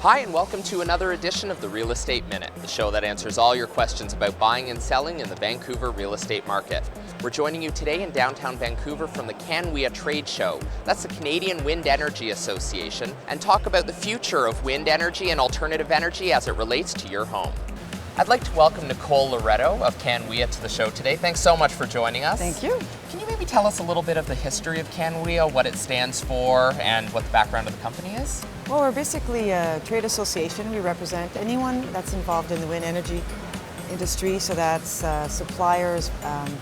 Hi, and welcome to another edition of the Real Estate Minute, the show that answers all your questions about buying and selling in the Vancouver real estate market. We're joining you today in downtown Vancouver from the CANWEA trade show. That's the Canadian Wind Energy Association, and talk about the future of wind energy and alternative energy as it relates to your home. I'd like to welcome Nicole Loretto of CANWEA to the show today. Thanks so much for joining us. Thank you. Can you maybe tell us a little bit of the history of CANWEA, what it stands for, and what the background of the company is? Well, we're basically a trade association. We represent anyone that's involved in the wind energy industry. So that's suppliers,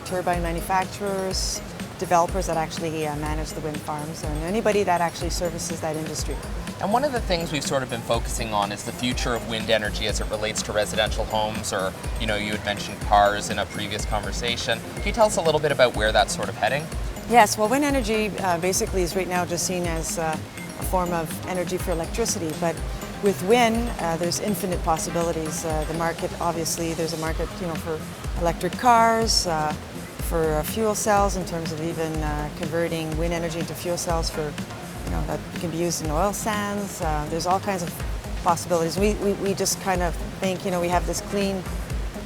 turbine manufacturers, developers that actually manage the wind farms, and anybody that actually services that industry. And one of the things we've sort of been focusing on is the future of wind energy as it relates to residential homes, or, you had mentioned cars in a previous conversation. Can you tell us a little bit about where that's sort of heading? Yes, well, wind energy basically is right now just seen as a form of energy for electricity, but with wind, there's infinite possibilities. The market, obviously, there's a market, for electric cars, for fuel cells in terms of even converting wind energy into fuel cells for that can be used in oil sands. There's all kinds of possibilities. We just kind of think, we have this clean,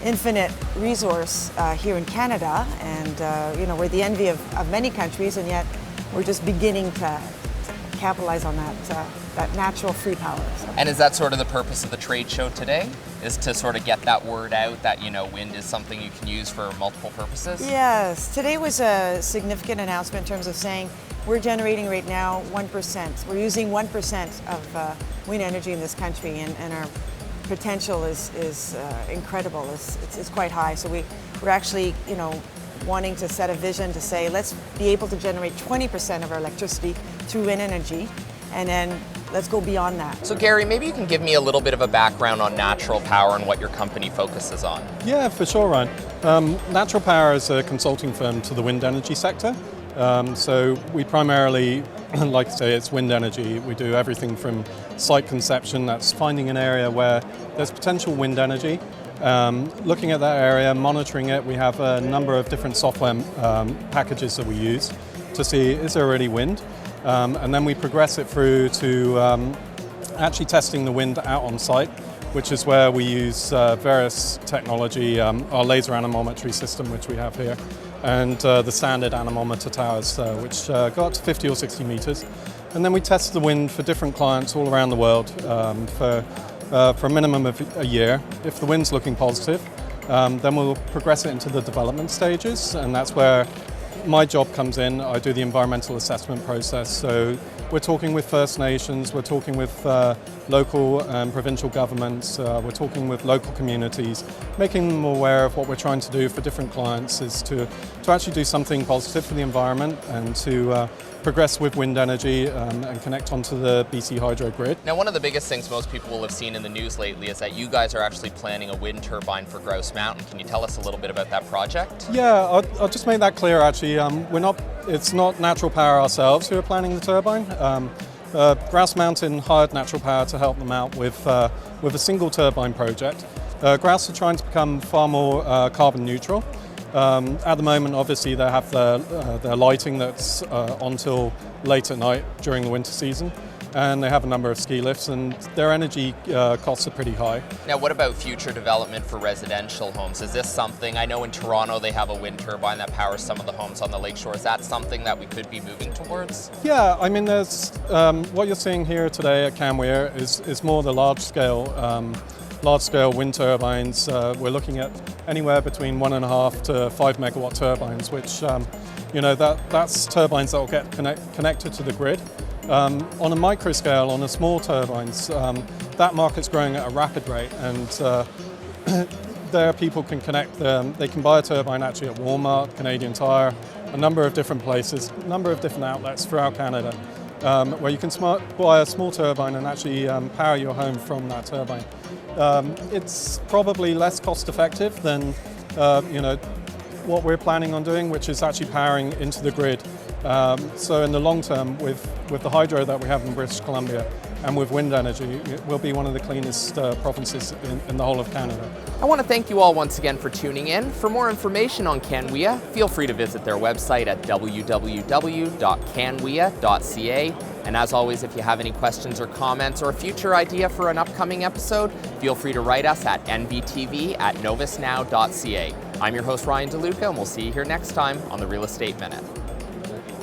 infinite resource here in Canada, and we're the envy of many countries, and yet we're just beginning to capitalize on that natural free power. So. And is that sort of the purpose of the trade show today? Is to sort of get that word out that, wind is something you can use for multiple purposes? Yes. Today was a significant announcement in terms of saying we're generating right now 1%. We're using 1% of wind energy in this country, and our potential is incredible. It's quite high. So we're actually, wanting to set a vision to say, let's be able to generate 20% of our electricity through wind energy, and then let's go beyond that. So Gary, maybe you can give me a little bit of a background on Natural Power and what your company focuses on. Yeah, for sure, Ryan. Natural Power is a consulting firm to the wind energy sector. So we primarily, like I say, it's wind energy. We do everything from site conception, that's finding an area where there's potential wind energy, looking at that area, monitoring it. We have a number of different software packages that we use to see, is there already wind? And then we progress it through to actually testing the wind out on site, which is where we use various technology, our laser anemometry system, which we have here, and the standard anemometer towers, which go up to 50 or 60 meters. And then we test the wind for different clients all around the world for a minimum of a year. If the wind's looking positive, then we'll progress it into the development stages, and that's where my job comes in. I do the environmental assessment process. So we're talking with First Nations, we're talking with local and provincial governments, we're talking with local communities, making them aware of what we're trying to do for different clients is to actually do something positive for the environment and to progress with wind energy and connect onto the BC Hydro grid. Now, one of the biggest things most people will have seen in the news lately is that you guys are actually planning a wind turbine for Grouse Mountain. Can you tell us a little bit about that project? Yeah, I'll just make that clear actually. It's not Natural Power ourselves who are planning the turbine. Grouse Mountain hired Natural Power to help them out with a single turbine project. Grouse are trying to become far more carbon neutral. At the moment, obviously, they have their lighting that's on till late at night during the winter season, and they have a number of ski lifts, and their energy costs are pretty high. Now, what about future development for residential homes? Is this something, I know in Toronto they have a wind turbine that powers some of the homes on the lakeshore. Is that something that we could be moving towards? Yeah, I mean, there's what you're seeing here today at CANWEA is more the large-scale wind turbines. We're looking at anywhere between 1.5 to 5 megawatt turbines, which that's turbines that will get connected to the grid. On a micro scale, on a small turbines, that market's growing at a rapid rate, and there people can connect them. They can buy a turbine actually at Walmart, Canadian Tire, a number of different places, a number of different outlets throughout Canada, where you can buy a small turbine and actually power your home from that turbine. It's probably less cost effective than what we're planning on doing, which is actually powering into the grid. So in the long term, with the hydro that we have in British Columbia, and with wind energy, we'll be one of the cleanest provinces in the whole of Canada. I want to thank you all once again for tuning in. For more information on CANWEA, feel free to visit their website at www.canwea.ca. And as always, if you have any questions or comments or a future idea for an upcoming episode, feel free to write us at nbtv@novusnow.ca. I'm your host, Ryan DeLuca, and we'll see you here next time on the Real Estate Minute.